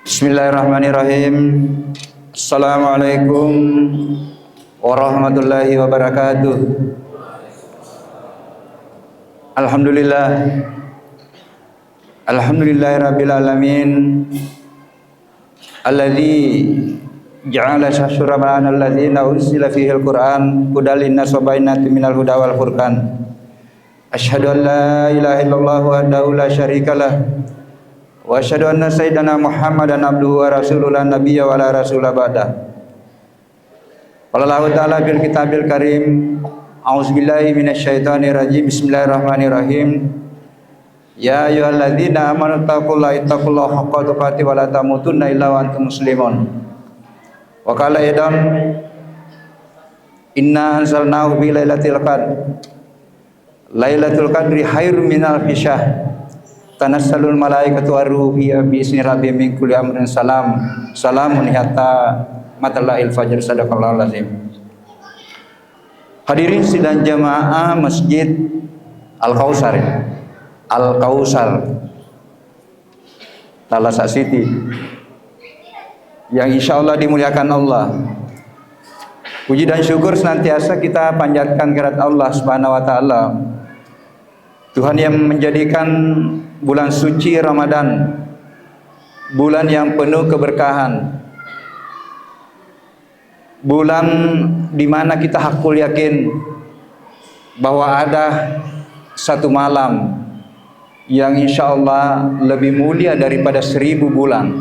Bismillahirrahmanirrahim. Assalamualaikum warahmatullahi wabarakatuh. Alhamdulillah. Alhamdulillahirabbil alamin. Alladzi ja'ala syahra ramadana alladzina unzila fihi al-Qur'an hudal linnas wa bayyinatin minal huda wal furqan. Asyhadu an la ilaha illallah wahdahu la syarikalah. Wa asyhadu anna sayyidana Muhammadan abduhu wa rasuluhu la nabiyya wa la rasula ba'da. Qala Allah ta'ala fil kitabil karim, a'udzubillahi minasyaitonir rajim. Bismillahirrahmanirrahim. Ya ayyuhalladzina amanu taqullaha haqqa tuqatih wa la tamutunna illa wa antum muslimun. Wa qala idam inna anzalnahu fi lailatul qadr. Lailatul qadri khairun min alfi syahr. Tanassalul malaikatu war-ruhu fiha bi izni rabbihim min kulli amrin salamun hatta matla'il fajr. Sadaqallahul azim. Hadirin sidang jamaah Masjid Al-Kautsar, Talasa City, yang insya Allah dimuliakan Allah. Puji dan syukur senantiasa kita panjatkan kehadirat Allah Subhanahu wa taala, Tuhan yang menjadikan bulan suci Ramadan bulan yang penuh keberkahan, bulan di mana kita hakul yakin bahwa ada satu malam yang insya Allah lebih mulia daripada 1000 bulan.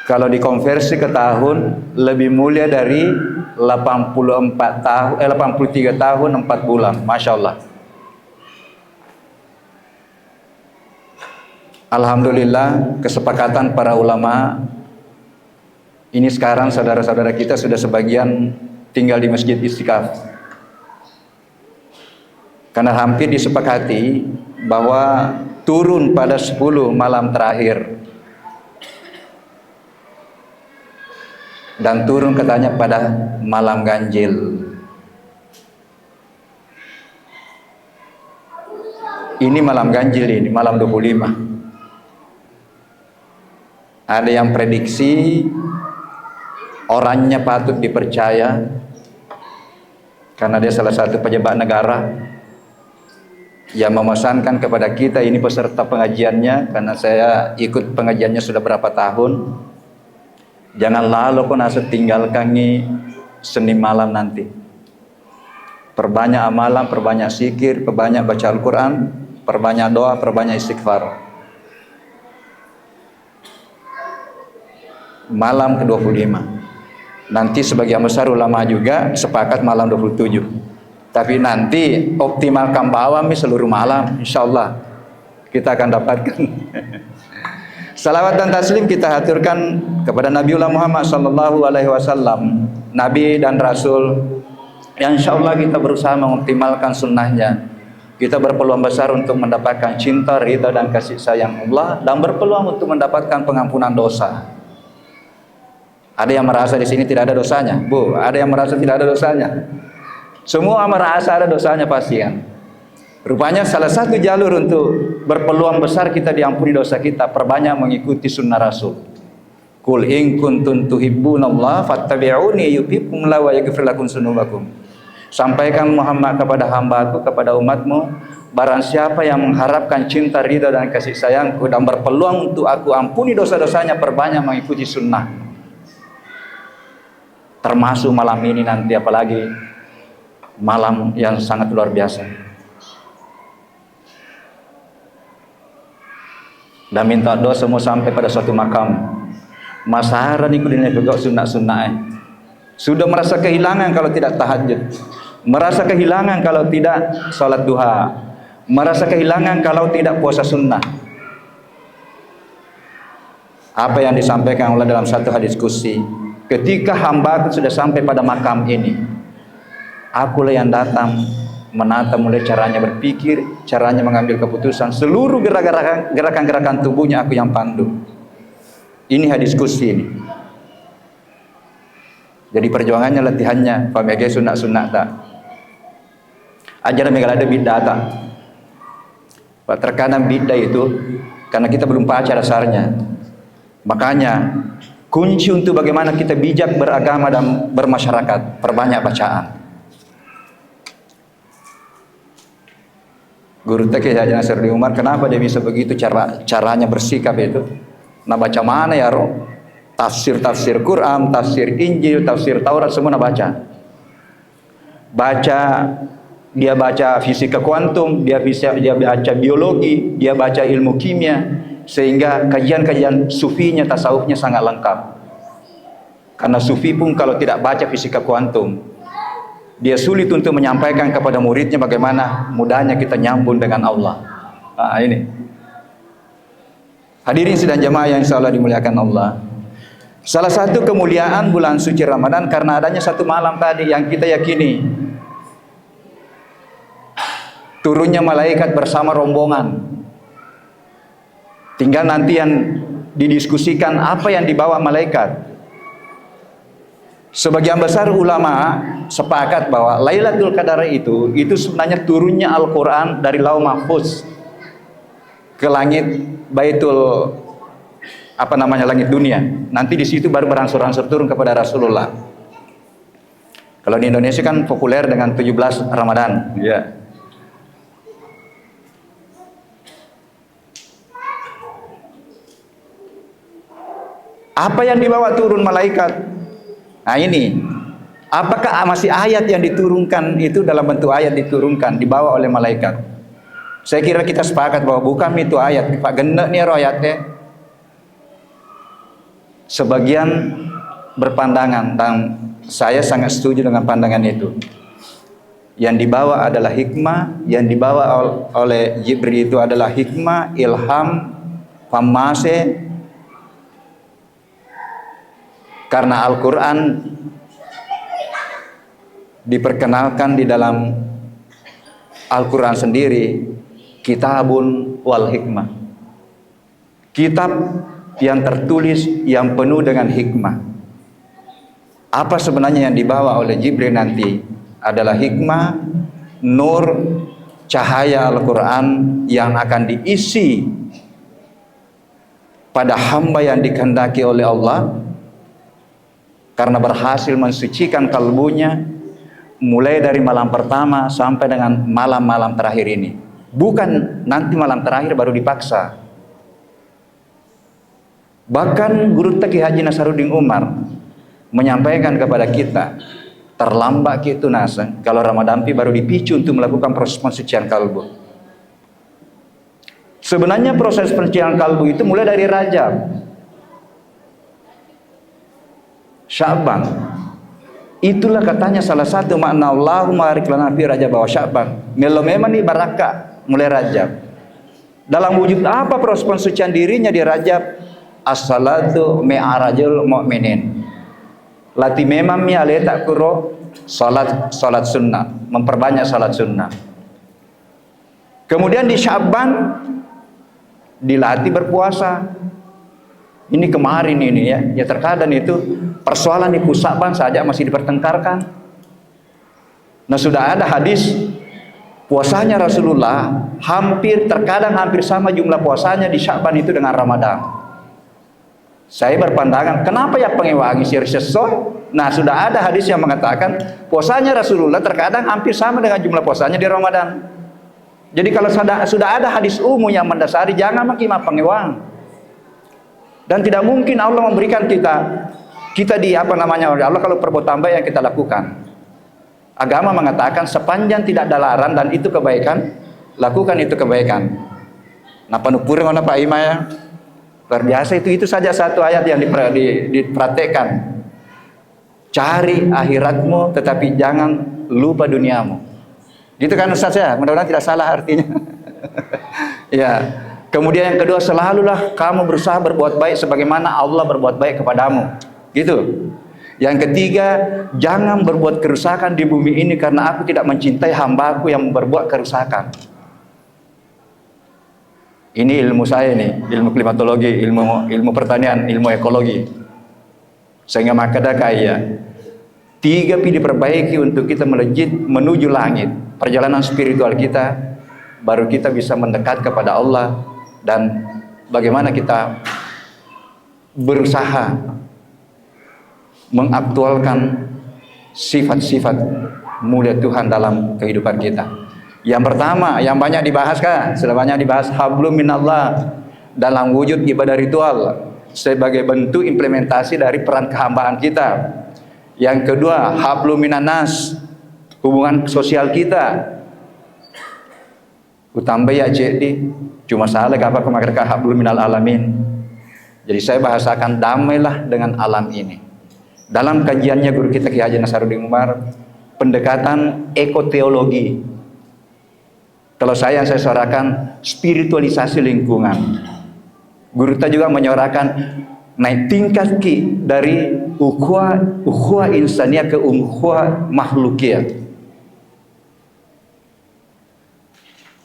Kalau dikonversi ke tahun, lebih mulia dari 83 tahun 4 bulan. Masya Allah. Alhamdulillah, kesepakatan para ulama ini sekarang saudara-saudara kita sudah sebagian tinggal di Masjid Istiqaf, karena hampir disepakati bahwa turun pada 10 malam terakhir dan turun katanya pada malam ganjil. Ini malam ganjil, ini malam 25. Ada yang prediksi orangnya patut dipercaya karena dia salah satu pejabat negara yang memesankan kepada kita, ini peserta pengajiannya, karena saya ikut pengajiannya sudah berapa tahun, jangan lalu kau nasa tinggalkan Senin malam nanti. Perbanyak amalan, perbanyak zikir, perbanyak baca Al-Quran, perbanyak doa, perbanyak istighfar. Malam ke-25. Nanti sebagian besar ulama juga sepakat malam 27. Tapi nanti optimalkan bawah seluruh malam, insyaallah kita akan dapatkan. Salawat dan taslim kita haturkan kepada Nabiullah Muhammad sallallahu alaihi wasallam, nabi dan rasul yang insyaallah kita berusaha mengoptimalkan sunnahnya. Kita berpeluang besar untuk mendapatkan cinta, ridha dan kasih sayang Allah, dan berpeluang untuk mendapatkan pengampunan dosa. Ada yang merasa di sini tidak ada dosanya? Bu, ada yang merasa tidak ada dosanya? Semua merasa ada dosanya pasti kan? Rupanya salah satu jalur untuk berpeluang besar kita diampuni dosa kita, perbanyak mengikuti sunnah Rasul. Qul in kuntum tuhibbunallaha fattabi'uni yuhibbukumullahu wa yaghfir lakum dzunubakum. Sampaikan Muhammad kepada hambaku, kepada umatmu, barang siapa yang mengharapkan cinta, ridha dan kasih sayangku dan berpeluang untuk aku ampuni dosa-dosanya, perbanyak mengikuti sunnah. Termasuk malam ini nanti, apalagi malam yang sangat luar biasa. Dan minta doa semua sampai pada suatu makam. Masaharan ikut ini juga sunnah-sunnah. Sudah merasa kehilangan kalau tidak tahajud, merasa kehilangan kalau tidak salat duha, merasa kehilangan kalau tidak puasa sunnah. Apa yang disampaikan oleh dalam satu hadis qudsi, ketika hamba aku sudah sampai pada makam ini, akulah yang datang menata mulai caranya berpikir, caranya mengambil keputusan, seluruh gerakan-gerakan tubuhnya aku yang pandu. Ini hadis qudsi ini. Jadi perjuangannya, latihannya, pamege sunnah-sunnah tak. Ajaran megala ada bid'ah tak. Terkadang bid'ah itu karena kita belum baca dasarnya. Makanya kunci untuk bagaimana kita bijak beragama dan bermasyarakat, perbanyak bacaan. Guru TK Haji Nasruddin Umar, kenapa dia bisa begitu caranya bersikap itu? Nah baca mana ya roh? Tafsir Quran, tafsir Injil, tafsir Taurat, semua baca. Dia baca fisika kuantum, dia baca biologi, dia baca ilmu kimia, sehingga kajian-kajian sufinya, tasawufnya sangat lengkap. Karena sufi pun kalau tidak baca fisika kuantum, dia sulit untuk menyampaikan kepada muridnya bagaimana mudahnya kita nyambung dengan Allah. Nah, ini. Hadirin sidang jamaah yang insyaallah dimuliakan Allah. Salah satu kemuliaan bulan suci Ramadan karena adanya satu malam tadi yang kita yakini turunnya malaikat bersama rombongan. Tinggal nanti yang didiskusikan apa yang dibawa malaikat. Sebagian besar ulama sepakat bahwa Lailatul Qadar itu sebenarnya turunnya Al-Quran dari Lauh Mahfuz ke langit Baitul langit dunia. Nanti di situ baru berangsur-angsur turun kepada Rasulullah. Kalau di Indonesia kan populer dengan 17 Ramadan, ya. Apa yang dibawa turun malaikat? Nah ini, apakah masih ayat yang diturunkan itu dalam bentuk ayat diturunkan, dibawa oleh malaikat? Saya kira kita sepakat bahwa bukan itu ayat. Pak gendek nih ayatnya. Sebagian berpandangan, dan saya sangat setuju dengan pandangan itu. Yang dibawa adalah hikmah, yang dibawa oleh Jibril itu adalah hikmah, ilham, famase. Karena Al-Quran diperkenalkan di dalam Al-Quran sendiri, kitabun wal hikmah, kitab yang tertulis yang penuh dengan hikmah. Apa sebenarnya yang dibawa oleh Jibril nanti adalah hikmah, nur, cahaya Al-Quran yang akan diisi pada hamba yang dikehendaki oleh Allah, karena berhasil mensucikan kalbunya mulai dari malam pertama sampai dengan malam-malam terakhir ini. Bukan nanti malam terakhir baru dipaksa. Bahkan Guru TK Haji Nasruddin Umar menyampaikan kepada kita, terlambat gitu nasa kalau Ramadan baru dipicu untuk melakukan proses pensucian kalbu. Sebenarnya proses pensucian kalbu itu mulai dari Rajab, Sya'ban. Itulah katanya salah satu makna Allahumma barik lana fi Rajab wa Sya'ban. Memang ini barakah mulai Rajab. Dalam wujud apa proses pensucian dirinya di Rajab? As-salatu mi'arajul mu'minin. Lati memang mi aleta kuro salat sunnah, memperbanyak salat sunnah. Kemudian di Sya'ban dilatih berpuasa. Ini kemarin ini ya terkadang itu persoalan di Sya'ban saja masih dipertengkarkan. Nah sudah ada hadis puasanya Rasulullah terkadang hampir sama jumlah puasanya di Sya'ban itu dengan Ramadan. Saya berpandangan kenapa ya pengewangi sesuai? Nah sudah ada hadis yang mengatakan puasanya Rasulullah terkadang hampir sama dengan jumlah puasanya di Ramadan. Jadi kalau sudah ada hadis umum yang mendasari, jangan makin pengewang. Dan tidak mungkin Allah memberikan kita di oleh Allah kalau perbuatan baik yang kita lakukan. Agama mengatakan sepanjang tidak ada larangan dan itu kebaikan, lakukan itu kebaikan. Nah penupurang Pak Ima ya, luar biasa itu saja satu ayat yang diperhatikan. Cari akhiratmu tetapi jangan lupa duniamu. Gitu kan Ustaz ya, mudah-mudahan tidak salah artinya. Ya. Kemudian yang kedua, selalulah kamu berusaha berbuat baik sebagaimana Allah berbuat baik kepadamu. Gitu. Yang ketiga, jangan berbuat kerusakan di bumi ini karena aku tidak mencintai hambaku yang berbuat kerusakan. Ini ilmu saya nih, ilmu klimatologi, ilmu pertanian, ilmu ekologi. Sehingga makanya kaya 3 P diperbaiki untuk kita melejit menuju langit. Perjalanan spiritual kita, baru kita bisa mendekat kepada Allah. Dan bagaimana kita berusaha mengaktualkan sifat-sifat mulia Tuhan dalam kehidupan kita. Yang pertama, yang banyak dibahas kan, sudah banyak dibahas, hablum minallah, dalam wujud ibadah ritual sebagai bentuk implementasi dari peran kehambaan kita. Yang kedua, hablum minanas, hubungan sosial kita. Utambah ya jadi cuma salah apa kemarin hablum minal alamin. Jadi saya bahasakan damailah dengan alam ini. Dalam kajiannya guru kita Ki Haji Nasaruddin Umar, pendekatan ekoteologi. Kalau yang saya suarakan spiritualisasi lingkungan. Guru kita juga menyuarakan naik tingkat Ki dari ukhuwah insaniyah ke ukhuwah makhlukiyah.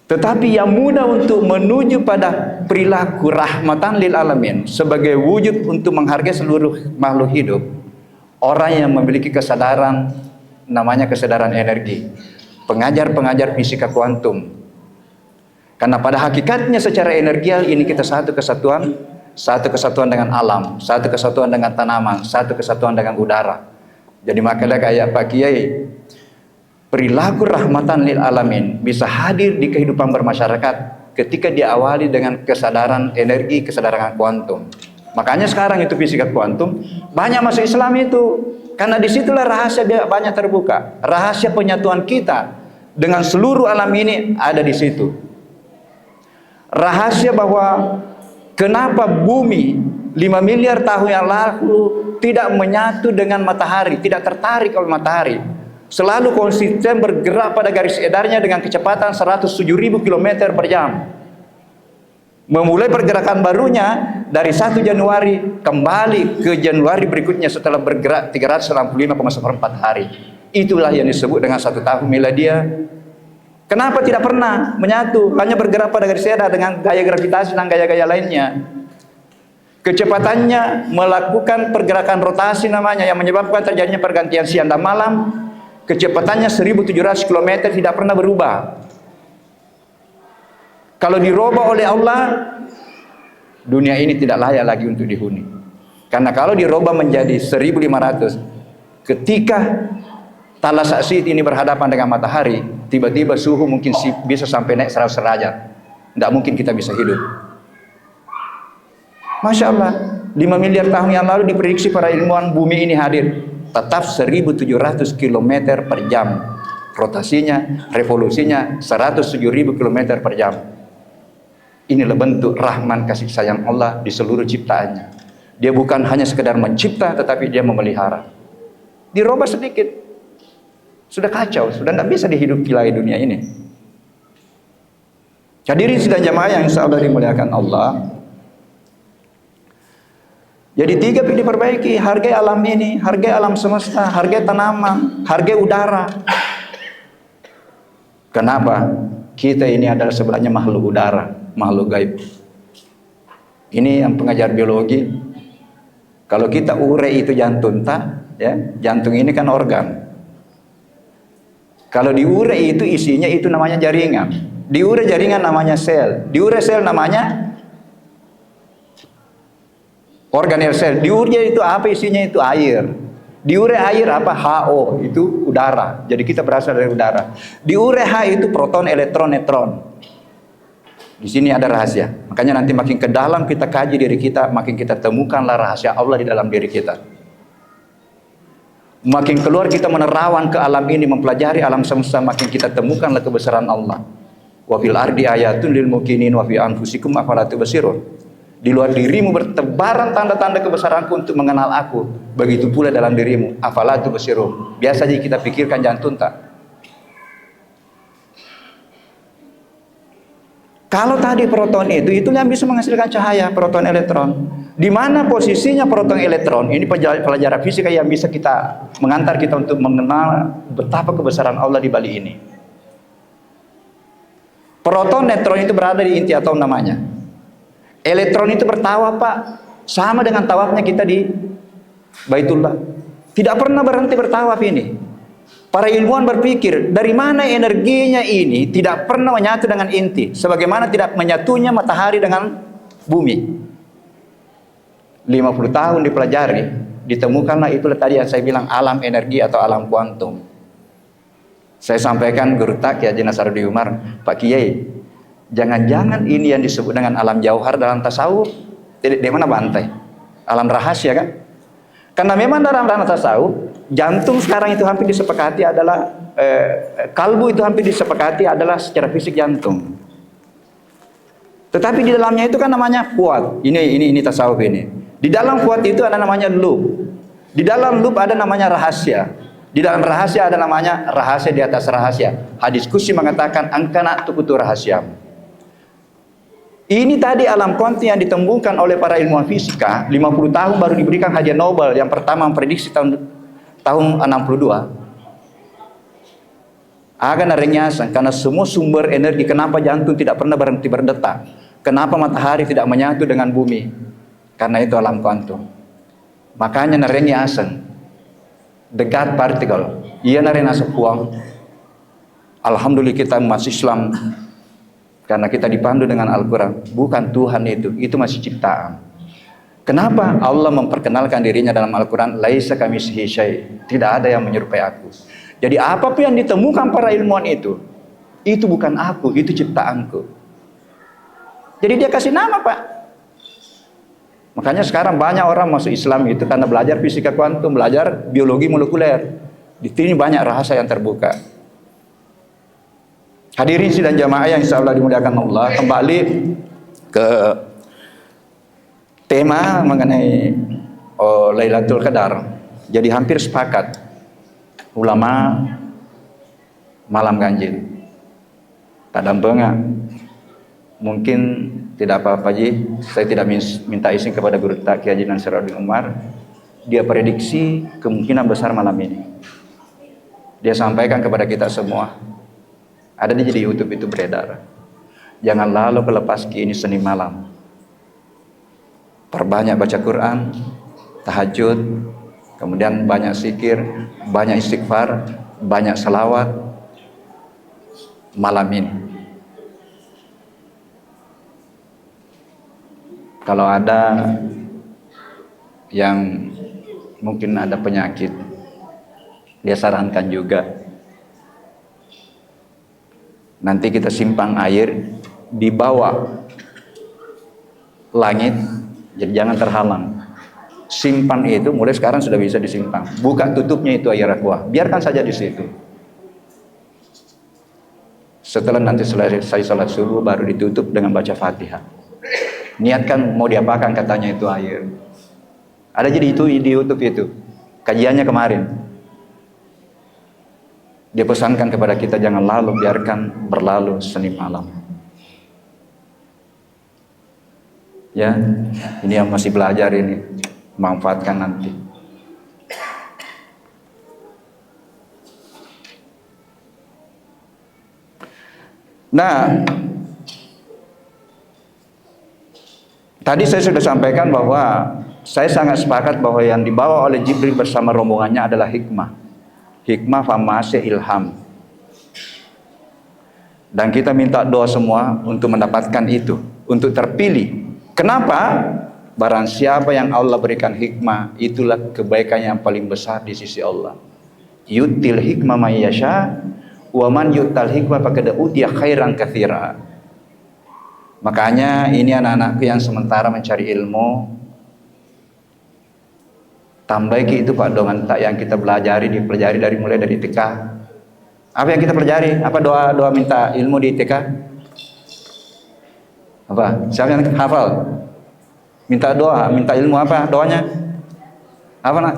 Tetapi yang mudah untuk menuju pada perilaku rahmatan lil alamin sebagai wujud untuk menghargai seluruh makhluk hidup, orang yang memiliki kesadaran, namanya kesadaran energi, pengajar-pengajar fisika kuantum. Karena pada hakikatnya secara energial ini kita satu kesatuan dengan alam, satu kesatuan dengan tanaman, satu kesatuan dengan udara. Jadi makanya kayak Pak Kiai, perilaku rahmatan lil alamin bisa hadir di kehidupan bermasyarakat ketika diawali dengan kesadaran energi, kesadaran kuantum. Makanya sekarang itu fisika kuantum banyak masuk Islam itu, karena disitulah rahasia dia banyak terbuka. Rahasia penyatuan kita dengan seluruh alam ini ada di situ. Rahasia bahwa kenapa bumi 5 miliar tahun yang lalu tidak menyatu dengan matahari, tidak tertarik oleh matahari. Selalu konsisten bergerak pada garis edarnya dengan kecepatan 107.000 km per jam. Memulai pergerakan barunya dari 1 Januari kembali ke Januari berikutnya setelah bergerak 365,4 hari. Itulah yang disebut dengan 1 tahun miladia. Kenapa tidak pernah menyatu? Hanya bergerak pada garis edar dengan gaya gravitasi dan gaya-gaya lainnya. Kecepatannya melakukan pergerakan rotasi namanya yang menyebabkan terjadinya pergantian siang dan malam. Kecepatannya 1.700 km tidak pernah berubah. Kalau dirubah oleh Allah, dunia ini tidak layak lagi untuk dihuni. Karena kalau dirubah menjadi 1.500, ketika Thalassasid ini berhadapan dengan matahari, tiba-tiba suhu mungkin bisa sampai naik 100 derajat. Tidak mungkin kita bisa hidup. Masya Allah, 5 miliar tahun yang lalu diprediksi para ilmuwan bumi ini hadir. Tetap 1.700 km per jam. Rotasinya, revolusinya 107.000 km per jam. Inilah bentuk rahman kasih sayang Allah di seluruh ciptaannya. Dia bukan hanya sekedar mencipta, tetapi dia memelihara. Dirubah sedikit, sudah kacau, sudah tidak bisa dihidupi lagi dunia ini. Hadirin sidang jamaah yang insya Allah dimuliakan Allah. Jadi 3 diperbaiki, hargai alam ini, hargai alam semesta, hargai tanaman, hargai udara. Kenapa? Kita ini adalah sebenarnya makhluk udara, makhluk gaib. Ini yang pengajar biologi. Kalau kita urei itu jantung tak, ya, jantung ini kan organ. Kalau diurei itu isinya itu namanya jaringan. Diure jaringan namanya sel. Diure sel namanya organel sel. Diure itu apa isinya? Itu air. Diure air apa? HO, itu udara. Jadi kita berasal dari udara. Diure H itu proton, elektron, neutron. Di sini ada rahasia. Makanya nanti makin ke dalam kita kaji diri kita, makin kita temukanlah rahasia Allah di dalam diri kita. Makin keluar kita menerawang ke alam ini, mempelajari alam semesta, makin kita temukanlah kebesaran Allah. Wa fil ardi ayatun lil mukminin wa fi anfusikum afala tubsirun. Di luar dirimu bertebaran tanda-tanda kebesaranku untuk mengenal aku. Begitu pula dalam dirimu. Afala tubsirun. Biasa aja kita pikirkan jantung tak. Kalau tadi proton itu yang bisa menghasilkan cahaya, proton elektron. Di mana posisinya proton elektron? Ini pelajaran fisika yang bisa kita mengantar kita untuk mengenal betapa kebesaran Allah di balik ini. Proton neutron itu berada di inti atom namanya. Elektron itu bertawaf Pak, sama dengan tawafnya kita di Baitullah. Tidak pernah berhenti bertawaf ini. Para ilmuwan berpikir, dari mana energinya ini tidak pernah menyatu dengan inti, sebagaimana tidak menyatunya matahari dengan bumi. 50 tahun dipelajari, ditemukanlah itulah tadi yang saya bilang alam energi atau alam kuantum. Saya sampaikan guru tak Kiai Haji Nasaruddin Umar, Pak Kiai, jangan-jangan ini yang disebut dengan alam jauhar dalam tasawuf, di mana bantai? Alam rahasia kan? Karena memang dalam tasawuf, jantung sekarang itu hampir disepakati adalah kalbu itu hampir disepakati adalah secara fisik jantung. Tetapi di dalamnya itu kan namanya fuad. Ini tasawuf ini. Di dalam fuad itu ada namanya lub. Di dalam lub ada namanya rahasia. Di dalam rahasia ada namanya rahasia di atas rahasia. Hadis qudsi mengatakan angkana tukutu rahasiam. Ini tadi alam kuantum yang ditemukan oleh para ilmuwan fisika 50 tahun baru diberikan hadiah Nobel yang pertama memprediksi tahun 62. Akan nyasan karena semua sumber energi, kenapa jantung tidak pernah berhenti berdetak, kenapa matahari tidak menyatu dengan bumi, karena itu alam kuantum. Makanya nyasan the God particle, ia nasa puang. Alhamdulillah kita masih Islam karena kita dipandu dengan Al-Quran. Bukan Tuhan itu masih ciptaan. Kenapa Allah memperkenalkan dirinya dalam Al-Quran? Laisa kamitslihi syai', tidak ada yang menyerupai aku. Jadi apapun yang ditemukan para ilmuwan itu bukan aku, itu ciptaanku. Jadi dia kasih nama, Pak. Makanya sekarang banyak orang masuk Islam itu karena belajar fisika kuantum, belajar biologi molekuler. Di sini banyak rahasia yang terbuka. Hadirin sidang jamaah yang insya Allah dimuliakan Allah, kembali ke tema mengenai Lailatul Qadar. Jadi hampir sepakat ulama malam ganjil. Tadam bengak. Mungkin tidak apa-apa Ji, saya tidak minta izin kepada guru tak Kiai Haji Nasaruddin Umar. Dia prediksi kemungkinan besar malam ini. Dia sampaikan kepada kita semua. Ada di YouTube itu beredar. Jangan lalu kelepas ini Senin malam. Perbanyak baca Quran, tahajud, kemudian banyak zikir, banyak istighfar, banyak salawat malam ini. Kalau ada yang mungkin ada penyakit, dia sarankan juga nanti kita simpang air di bawah langit, jadi jangan terhalang. Simpan itu mulai sekarang sudah bisa disimpan. Buka tutupnya itu air aqua, biarkan saja di situ. Setelah nanti selesai salat subuh baru ditutup dengan baca Fatihah. Niatkan mau diapakan katanya itu air. Ada jadi itu di YouTube itu. Kajiannya kemarin. Dia pesankan kepada kita jangan lalu, biarkan berlalu Senin malam. Ya, ini yang masih belajar ini, manfaatkan nanti. Nah, tadi saya sudah sampaikan bahwa saya sangat sepakat bahwa yang dibawa oleh Jibril bersama rombongannya adalah hikmah. Hikmah famase ilham. Dan kita minta doa semua untuk mendapatkan itu, untuk terpilih. Kenapa? Barang siapa yang Allah berikan hikmah, itulah kebaikan yang paling besar di sisi Allah. Yutil hikmah may yasha, wa man yutal hikmah faqad utiya khairan katsira. Makanya ini anak-anakku yang sementara mencari ilmu, tambahki itu Pak dengan tak yang kita dipelajari dari mulai dari TK. Apa yang kita pelajari? Apa doa minta ilmu di TK? Apa? Siapa yang hafal? Minta doa, minta ilmu apa? Doanya? Apa nak?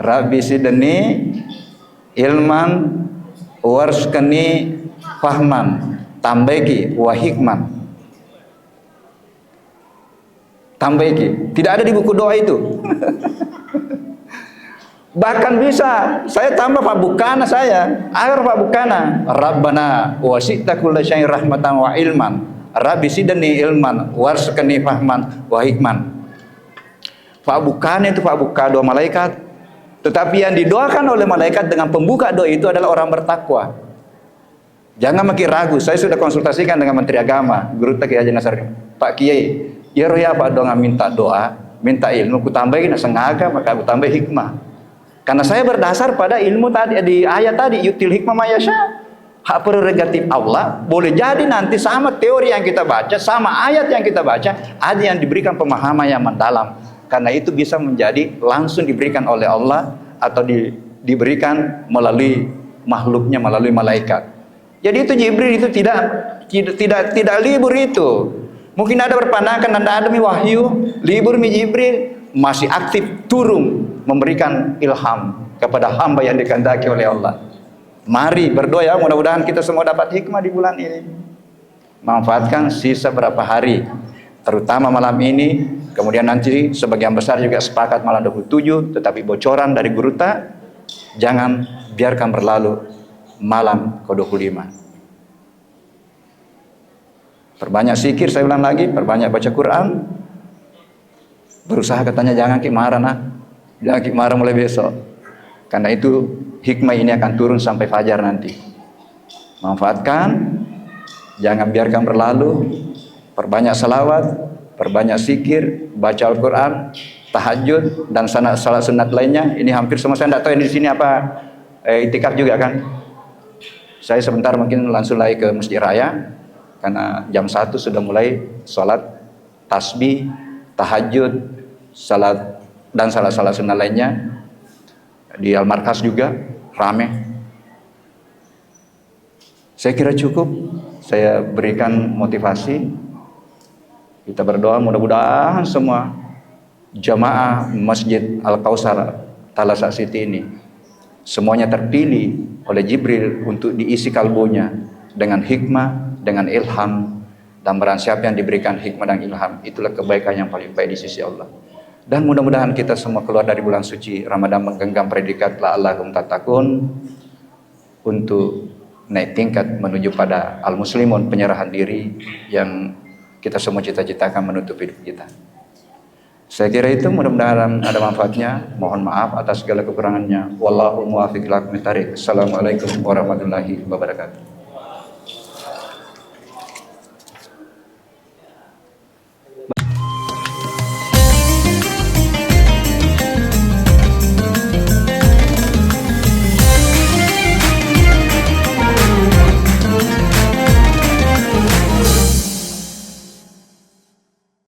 Rabbi sidni ilman warskani fahman tambahki wa hikman. Tambahki. Tidak ada di buku doa itu. Bahkan bisa saya tambah Pak Bukana saya. Agar Pak Bukana, Rabbana wasi'ta kulla syai'in rahmatan wa ilman. Rabbi sidni ilman warskani fahman wa hikman. Pak Bukana itu Pak Buka doa malaikat. Tetapi yang didoakan oleh malaikat dengan pembuka doa itu adalah orang bertakwa. Jangan makin ragu. Saya sudah konsultasikan dengan Menteri Agama, Guru Kiai Haji Nasar. Pak Kiai, ya roh ya Pak doa minta doa, minta ilmu, ku tambahin sengaja maka ku tambah hikmah. Karena saya berdasar pada ilmu tadi di ayat tadi, yutil hikmah mayasya. Hak prerogatif Allah, boleh jadi nanti sama teori yang kita baca, sama ayat yang kita baca, ada yang diberikan pemahaman yang mendalam. Karena itu bisa menjadi langsung diberikan oleh Allah atau diberikan melalui makhluknya, melalui malaikat. Jadi itu Jibril itu tidak libur itu. Mungkin ada berpandangan ada wahyu, libur Jibril masih aktif turun memberikan ilham kepada hamba yang dikehendaki oleh Allah. Mari berdoa ya, mudah-mudahan kita semua dapat hikmah di bulan ini. Manfaatkan sisa berapa hari, terutama malam ini. Kemudian nanti sebagian besar juga sepakat malam 27, tetapi bocoran dari Guruta jangan biarkan berlalu malam ke-25. Perbanyak zikir, saya ulang lagi, perbanyak baca Quran. Berusaha katanya jangan marah nak, jangan marah mulai besok. Karena itu hikmah ini akan turun sampai fajar nanti. Manfaatkan, jangan biarkan berlalu. Perbanyak salawat, perbanyak zikir, baca Al-Quran, tahajud dan salat sunat lainnya. Ini hampir semua, saya tidak tahu di sini apa itikaf juga kan. Saya sebentar mungkin langsung lagi ke Masjid Raya karena jam 1 sudah mulai salat tasbih, tahajud, salat dan salat sunat lainnya. Di Al-Markas juga rame. Saya kira cukup. Saya berikan motivasi. Kita berdoa mudah-mudahan semua jamaah Masjid Al-Kausar Talasa City ini semuanya terpilih oleh Jibril untuk diisi kalbunya dengan hikmah, dengan ilham, dan barang siapa yang diberikan hikmah dan ilham, itulah kebaikan yang paling baik di sisi Allah. Dan mudah-mudahan kita semua keluar dari bulan suci Ramadan menggenggam predikat la'allakum tattaqun untuk naik tingkat menuju pada al-muslimun, penyerahan diri yang kita semua cita-citakan menutup hidup kita. Saya kira itu, mudah-mudahan ada manfaatnya. Mohon maaf atas segala kekurangannya. Wallahu muwaffiq ila aqwamit thariq. Assalamualaikum warahmatullahi wabarakatuh.